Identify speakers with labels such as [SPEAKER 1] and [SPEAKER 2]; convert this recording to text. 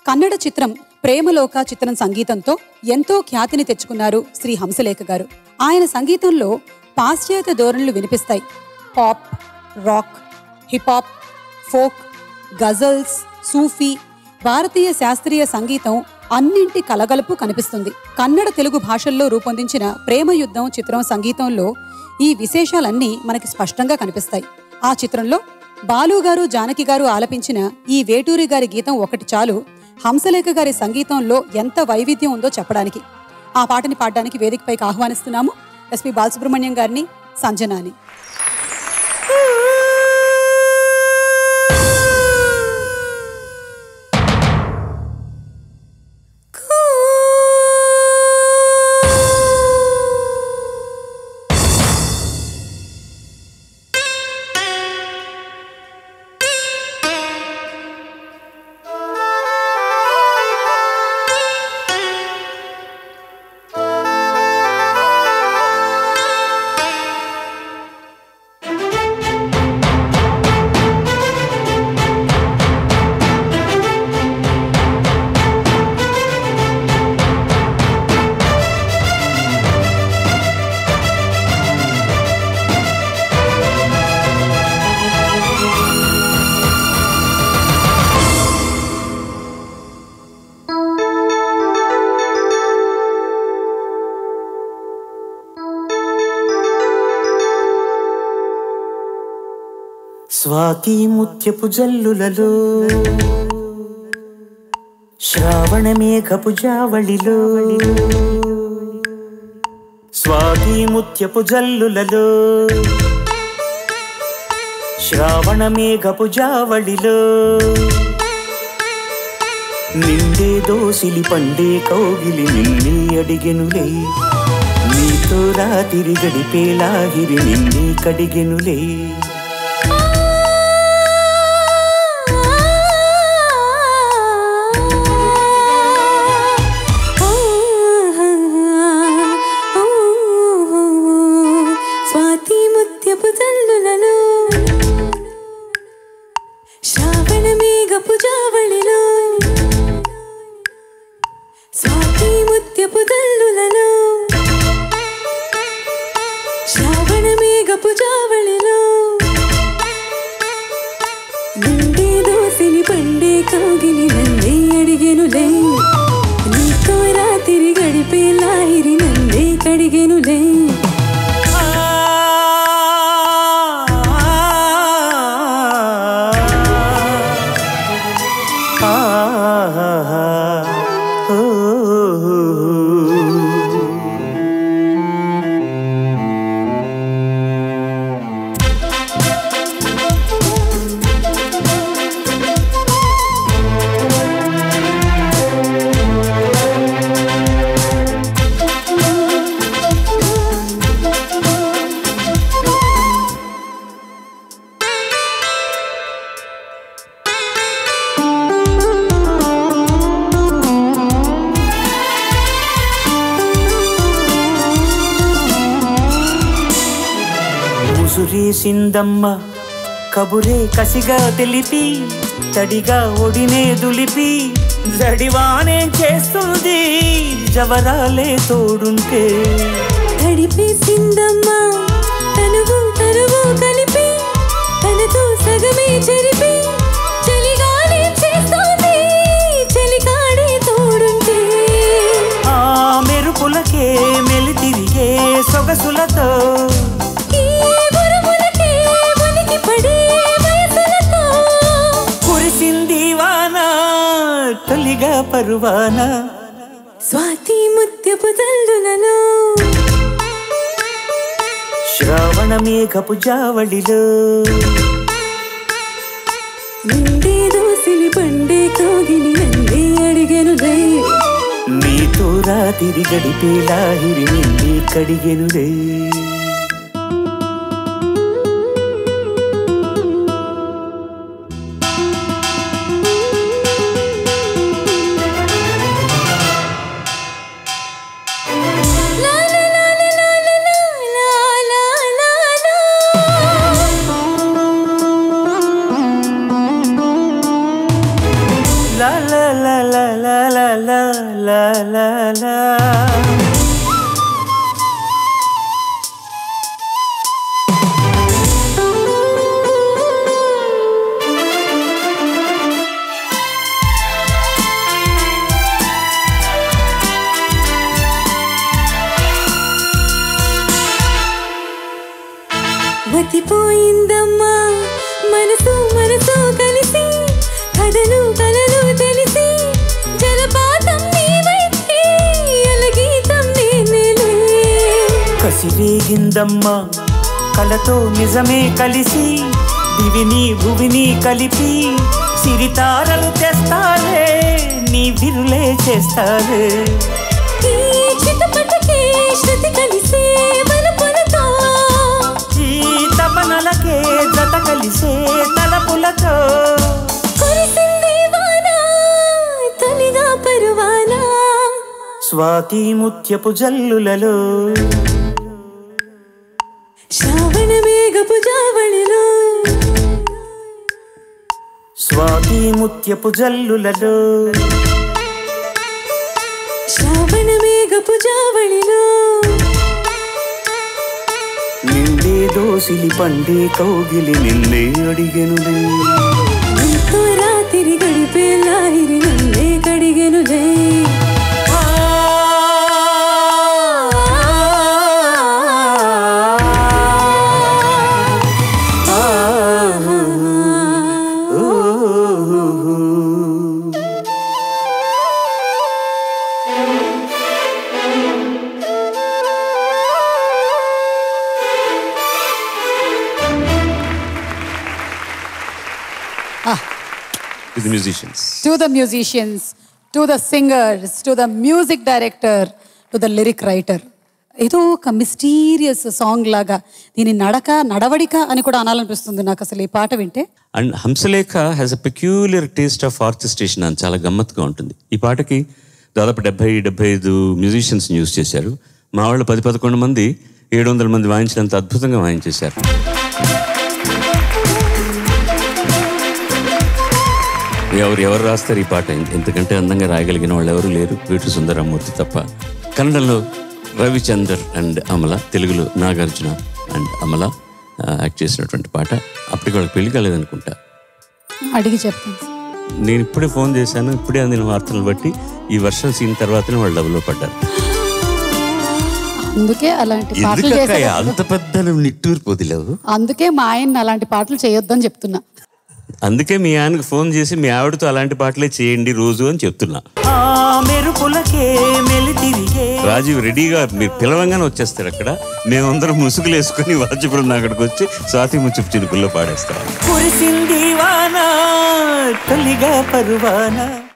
[SPEAKER 1] కన్నడ చిత్రం ప్రేమలోక చిత్రం సంగీతంతో ఎంతో ఖ్యాతిని తెచ్చుకున్నారు శ్రీ హంసలేఖ గారు. ఆయన సంగీతంలో పాశ్చాత్య ధోరణులు వినిపిస్తాయి. పాప్, రాక్, హిపాప్, ఫోక్, గజల్స్, సూఫీ, భారతీయ శాస్త్రీయ సంగీతం అన్నింటి కలగలుపు కనిపిస్తుంది. కన్నడ తెలుగు భాషల్లో రూపొందించిన ప్రేమ యుద్ధం చిత్రం సంగీతంలో ఈ విశేషాలన్నీ మనకి స్పష్టంగా కనిపిస్తాయి. ఆ చిత్రంలో బాలు గారు, జానకి గారు ఆలపించిన ఈ వేటూరి గారి గీతం ఒకటి చాలు హంసలేఖ గారి సంగీతంలో ఎంత వైవిధ్యం ఉందో చెప్పడానికి. ఆ పాటని పాడడానికి వేదికపైకి ఆహ్వానిస్తున్నాము ఎస్పి బాలసుబ్రహ్మణ్యం గారిని, సంజనాని.
[SPEAKER 2] స్వాతి ముత్యపు జల్లులలో శ్రావణ మేఘపు జావళిలో, స్వాతి ముత్యపు జల్లులలో శ్రావణ మేఘపు జావళిలో, నిండే దోసిలి పండే కౌగిలి నిన్నే అడిగెనులే, నీతో రాతిరి గడిపేలాగిరి నిన్నే కడిగెనులే.
[SPEAKER 3] శ్రావణ మేఘపు జావళిలో, స్వాతి ముత్యపు జల్లులలో, శ్రావణ మేఘపు జావళిలో, నిండే దోసిలి పండే కౌగిలి నన్నే అడిగెనులే, నీతో రాత్రి గడిపే లాహిరి నన్నే కడిగెనులే.
[SPEAKER 2] ముసురేసిందమ్మ కబురే కసిగా తెలిపి, తడిగా ఒడినే దులిపి, జడివానే చేస్తుంది జవరాలే తోడుంటే.
[SPEAKER 3] తడిపేసిందమ్మ తనువు తనువు కలిపి, తనతో సగమే చెరిపి, చలిగానే చేస్తుంది చలిగాడే తోడుంటే.
[SPEAKER 2] ఆ మెరుపులకే మెలి తిరిగే సొగసులతో, కురిసింది వాన తొలిగా పరువాన,
[SPEAKER 3] స్వాతి ముత్యపు జల్లులలో,
[SPEAKER 2] శ్రావణ మేఘపు జావళిలో,
[SPEAKER 3] నిండే దోసిలి పండే కౌగిలి నన్నే అడిగెనులే,
[SPEAKER 2] నీతో రాతిరి గడిపే లాహిరి నిన్నే కడిగెనులే. la la లా లా లా లా లా లా లా లా.
[SPEAKER 3] మతిపోయిందమ్మా మనసు మనసు కలిసి కథలు కలలు తెలిసి జలపాతం నీవైతే అలగీతం నేనేలే.
[SPEAKER 2] కసిరేగిందమ్మా కలతో నిజమే కలిసి దివిని భువిని కలిపి సిరితారలు తెస్తాలే నీ విరులే చేస్తాలే.
[SPEAKER 3] ఈ చిటపటకే శృతి కలిసే బలపులతో
[SPEAKER 2] తపనలకే జత కలిసే తలపులతో
[SPEAKER 3] కురిసింది వాన తొలిగా పరువానా.
[SPEAKER 2] స్వాతి ముత్యపు జల్లులలో
[SPEAKER 3] శ్రావణ మేఘపు జావళిలో
[SPEAKER 2] స్వాతి ముత్యపు జల్లులలో
[SPEAKER 3] శ్రావణ మేఘపు జావళిలో
[SPEAKER 2] నిండే దోసిలి పండే కౌగిలి నిన్నే అడిగెనులే.
[SPEAKER 3] నీతో రాత్రి గడిపే లాహిరి నన్నే కడిగెనులే.
[SPEAKER 4] To the musicians.
[SPEAKER 1] To the musicians, to the singers, to the music director, to the lyric writer. ఏదో ఒక మిస్టీరియస్ సాంగ్ లాగా దీని నడవడిక అని కూడా అనాలనిపిస్తుంది నాకు అసలు ఈ పాట వింటే.
[SPEAKER 4] And Hamsalekha has a peculiar taste of orchestration అని చాలా గమ్మత్తుగా ఉంటుంది. ఈ పాటకి దాదాపు 70-75 మ్యూజిషియన్స్ని యూజ్ చేశారు. మా వాళ్ళు 10-11 మంది 700 మంది వాయించినంత అద్భుతంగా వాయించేశారు. ఎవరు రాస్తారు ఈ పాట? ఎంతకంటే అందంగా రాయగలిగిన వాళ్ళు ఎవరు లేరు, వీటి సుందరమూర్తి తప్ప. కన్నడంలో రవిచందర్ అండ్ అమల, తెలుగులో నాగార్జున అండ్ అమల యాక్ట్ చేసినటువంటి పాట. అప్పటికి వాళ్ళకి పెళ్లి కాలేదనుకుంటా.
[SPEAKER 1] అడిగి చెప్తాను.
[SPEAKER 4] నేను ఇప్పుడే ఫోన్ చేశాను, ఇప్పుడే అందిన వార్తలను బట్టి ఈ వర్షం సీన్ తర్వాతనే వాళ్ళు డబ్బులో పడ్డారు.
[SPEAKER 1] అందుకే అలాంటి పాటలు
[SPEAKER 4] అంత పెద్ద నిట్టూరిపోదిలేవు.
[SPEAKER 1] అందుకే మా ఆయన అలాంటి పాటలు చేయొద్దని చెప్తున్నా.
[SPEAKER 4] అందుకే మీ ఆయనకు ఫోన్ చేసి మీ ఆవిడతో అలాంటి పాటలే చేయండి రోజు అని చెప్తున్నా. రాజీవ్ రెడీగా మీరు పిలవంగానే వచ్చేస్తారు. అక్కడ మేమందరం ముసుగులు వేసుకుని వాచిపురం అక్కడికి వచ్చి స్వాతి ముచ్చుపు చినుకుల్లో పాడేస్తాం.